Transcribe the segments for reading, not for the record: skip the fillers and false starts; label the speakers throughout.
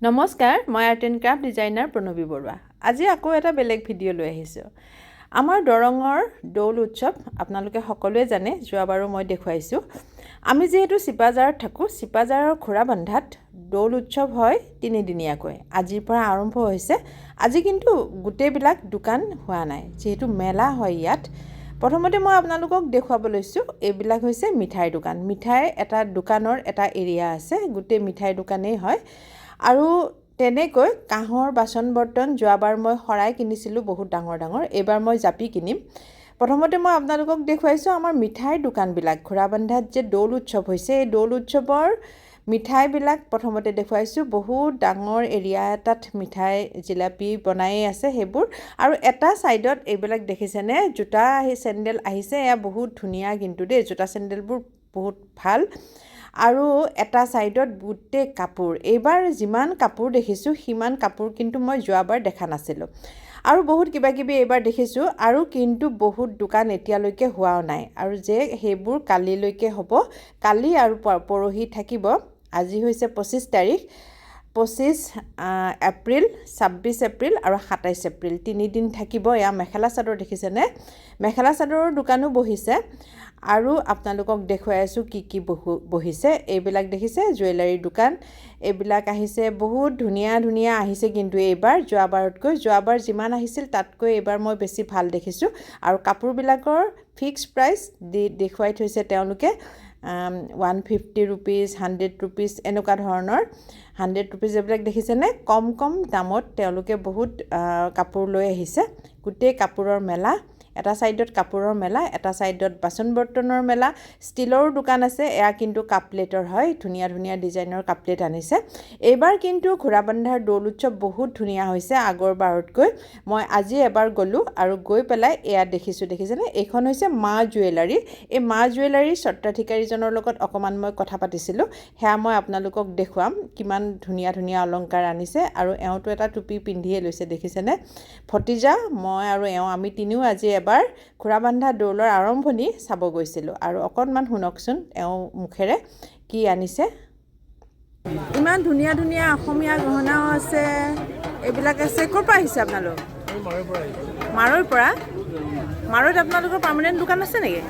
Speaker 1: নমস্কাৰ, মই art and craft designer Pranavi Barua. আজি আকৌ এটা বেলেগ ভিডিঅ' লৈ আহিছোঁ। আমাৰ দৰঙৰ দৌল উৎসৱ আপোনালোকে সকলোৱে জানে, যোৱাবাৰো মই দেখুৱাইছোঁ। আমি যিহেতু চিপাঝাৰত থাকোঁ, চিপাঝাৰৰ ঘোঁৰাবান্ধাত দৌল উৎসৱ হয় 3 দিনীয়াকৈ। আজিৰ পৰা আৰম্ভ হৈছে। আজি কিন্তু গোটেইবিলাক দোকান হোৱা নাই, যিহেতু মেলা হয় ইয়াত। প্ৰথমতে মই আপোনালোকক দেখুৱাব লৈছোঁ, এইবিলাক হৈছে মিঠাইৰ দোকান। মিঠাই এটা দোকানৰ এটা এৰিয়া আছে, গোটেই মিঠাইৰ দোকানেই হয়। আৰু তেনেকৈ কাঁহৰ বাচন বৰ্তন যোৱাবাৰ মই শৰাই কিনিছিলোঁ বহুত ডাঙৰ ডাঙৰ, এইবাৰ মই জাপি কিনিম। প্ৰথমতে মই আপোনালোকক দেখুৱাইছোঁ আমাৰ মিঠাইৰ দোকানবিলাক। ঘোঁৰাবান্ধাত যে দৌল উৎসৱ হৈছে, এই দৌল উৎসৱৰ মিঠাইবিলাক প্ৰথমতে দেখুৱাইছোঁ। বহুত ডাঙৰ এৰিয়া এটাত মিঠাই জিলাপি বনায়েই আছে সেইবোৰ। আৰু এটা ছাইডত এইবিলাক দেখিছেনে, জোতা চেণ্ডেল আহিছে, এয়া বহুত ধুনীয়া কিন্তু দেই, জোতা চেণ্ডেলবোৰ বহুত ভাল। আৰু এটা ছাইডত গোটেই কাপোৰ। এইবাৰ যিমান কাপোৰ দেখিছোঁ সিমান কাপোৰ কিন্তু মই যোৱাবাৰ দেখা নাছিলোঁ। আৰু বহুত কিবাকিবি এইবাৰ দেখিছোঁ, আৰু কিন্তু বহুত দোকান এতিয়ালৈকে হোৱাও নাই, আৰু যে সেইবোৰ কালিলৈকে হ'ব। কালি আৰু পৰহি থাকিব। আজি হৈছে 25 তাৰিখ। 25 এপ্ৰিল, 26 এপ্ৰিল আৰু 27 এপ্ৰিল 3 দিন থাকিব। এয়া মেখেলা চাদৰ দেখিছেনে, মেখেলা চাদৰৰ দোকানো বহিছে। আৰু আপোনালোকক দেখুৱাই আছোঁ কি কি বহিছে। এইবিলাক দেখিছে জুৱেলাৰীৰ দোকান, এইবিলাক আহিছে। বহুত ধুনীয়া ধুনীয়া আহিছে কিন্তু এইবাৰ যোৱাবাৰতকৈ। যোৱাবাৰ যিমান আহিছিল তাতকৈ এইবাৰ মই বেছি ভাল দেখিছোঁ। আৰু কাপোৰবিলাকৰ ফিক্স প্ৰাইচ দেখুৱাই থৈছে তেওঁলোকে। 150 ৰুপিজ, 100 ৰুপিজ এনেকুৱা ধৰণৰ। 100 ৰুপিজ এইবিলাক দেখিছেনে, কম কম দামত তেওঁলোকে বহুত কাপোৰ লৈ আহিছে। গোটেই কাপোৰৰ মেলা। এটা ছাইডত কাপোৰৰ মেলা, এটা ছাইডত বাচন বৰ্তনৰ মেলা। ষ্টীলৰ দোকান আছে, এয়া কিন্তু কাপ প্লেটৰ হয়, ধুনীয়া ধুনীয়া ডিজাইনৰ কাপ প্লেট আনিছে। এইবাৰ কিন্তু ঘোঁৰাবান্ধাৰ দৌল উৎসৱ বহুত ধুনীয়া হৈছে আগৰবাৰতকৈ। মই আজি এবাৰ গ'লোঁ আৰু গৈ পেলাই এয়া দেখিছেনে, এইখন হৈছে মা জুৱেলাৰী। এই মা জুৱেলাৰীৰ স্বত্বাধিকাৰীজনৰ লগত অকণমান মই কথা পাতিছিলোঁ, সেয়া মই আপোনালোকক দেখুৱাম। কিমান ধুনীয়া ধুনীয়া অলংকাৰ আনিছে, আৰু এওঁতো এটা টুপি পিন্ধিয়ে লৈছে দেখিছেনে। ভতিজা, মই আৰু এওঁ আমি তিনিও আজি এবাৰ ঘোঁৰাবান্ধা দৌলৰ আৰম্ভণি চাব গৈছিলোঁ। আৰু অকণমান শুনকচোন এওঁ মুখেৰে কি আনিছে। ইমান ধুনীয়া ধুনীয়া অসমীয়া গহনাও আছে, এইবিলাক আছে। ক'ৰ পৰা আহিছে আপোনালোক? মাৰৈৰ পৰা। মাৰৈত আপোনালোকৰ পাৰ্মানেণ্ট দোকান আছে নেকি?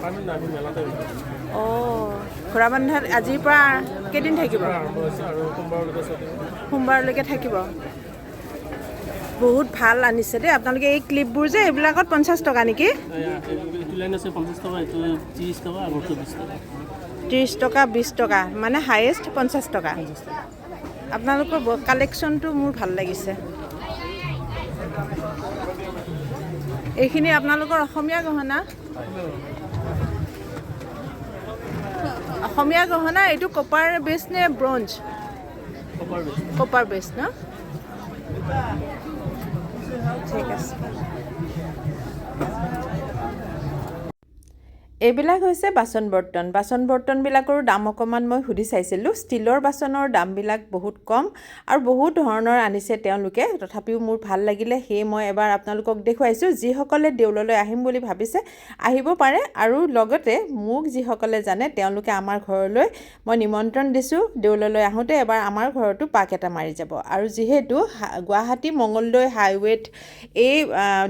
Speaker 1: অঁ, ঘোঁৰাবান্ধাত আজিৰ পৰা কেইদিন থাকিব? সোমবাৰলৈকে থাকিব। বহুত ভাল আনিছে দেই আপোনালোকে। এই ক্লিপবোৰ যে এইবিলাকত 50 টকা নেকি? 30 টকা 20 টকা, মানে হায়েষ্ট 50 টকা। আপোনালোকৰ কালেকশ্যনটো মোৰ ভাল লাগিছে। এইখিনি আপোনালোকৰ অসমীয়া গহনা। অসমীয়া গহনা। এইটো কপাৰ বেছ নে ব্ৰঞ্জ? কপাৰ বেছ ন? ঠিক আছে। এইবিলাক হৈছে বাচন বৰ্তন। বাচন বৰ্তনবিলাকৰো দাম অকণমান মই সুধি চাইছিলোঁ। ষ্টীলৰ বাচনৰ দামবিলাক বহুত কম, আৰু বহুত ধৰণৰ আনিছে তেওঁলোকে। তথাপিও মোৰ ভাল লাগিলে, সেয়ে মই এবাৰ আপোনালোকক দেখুৱাইছোঁ। যিসকলে দেউললৈ আহিম বুলি ভাবিছে আহিব পাৰে, আৰু লগতে মোক যিসকলে জানে তেওঁলোকে আমাৰ ঘৰলৈ মই নিমন্ত্ৰণ দিছোঁ। দেউললৈ আহোঁতে এবাৰ আমাৰ ঘৰতো পাক এটা মাৰি যাব। আৰু যিহেতু গুৱাহাটী মঙলদৈ হাইৱেত এই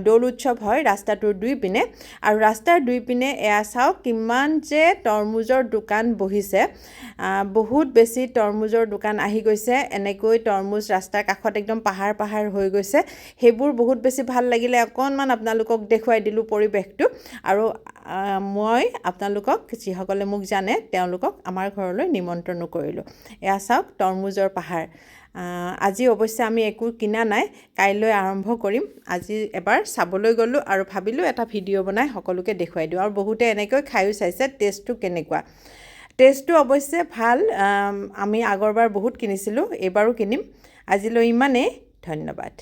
Speaker 1: দৌল উৎসৱ হয় ৰাস্তাটোৰ দুইপিনে, আৰু ৰাস্তাৰ দুইপিনে এয়া চাওক কিমান যে তৰমুজৰ দোকান বহিছে। বহুত বেছি তৰমুজৰ দোকান আহি গৈছে। এনেকৈ তৰমুজ ৰাস্তাৰ কাষত একদম পাহাৰ পাহাৰ হৈ গৈছে। সেইবোৰ বহুত বেছি ভাল লাগিলে। অকণমান আপোনালোকক দেখুৱাই দিলোঁ পৰিৱেশটো। আৰু মই আপোনালোকক, যিসকলে মোক জানে তেওঁলোকক আমাৰ ঘৰলৈ নিমন্ত্ৰণো কৰিলোঁ। এয়া চাওক তৰমুজৰ পাহাৰ। আজি অৱশ্যে আমি একো কিনা নাই, কাইলৈ আৰম্ভ কৰিম। আজি এবাৰ চাবলৈ গ'লোঁ আৰু ভাবিলোঁ এটা ভিডিঅ' বনাই সকলোকে দেখুৱাই দিওঁ। আৰু বহুতে এনেকৈ খায়ো চাইছে টেষ্টটো কেনেকুৱা। টেষ্টটো অৱশ্যে ভাল। আমি আগৰবাৰ বহুত কিনিছিলোঁ, এইবাৰো কিনিম। আজিলৈ ইমানেই। ধন্যবাদ।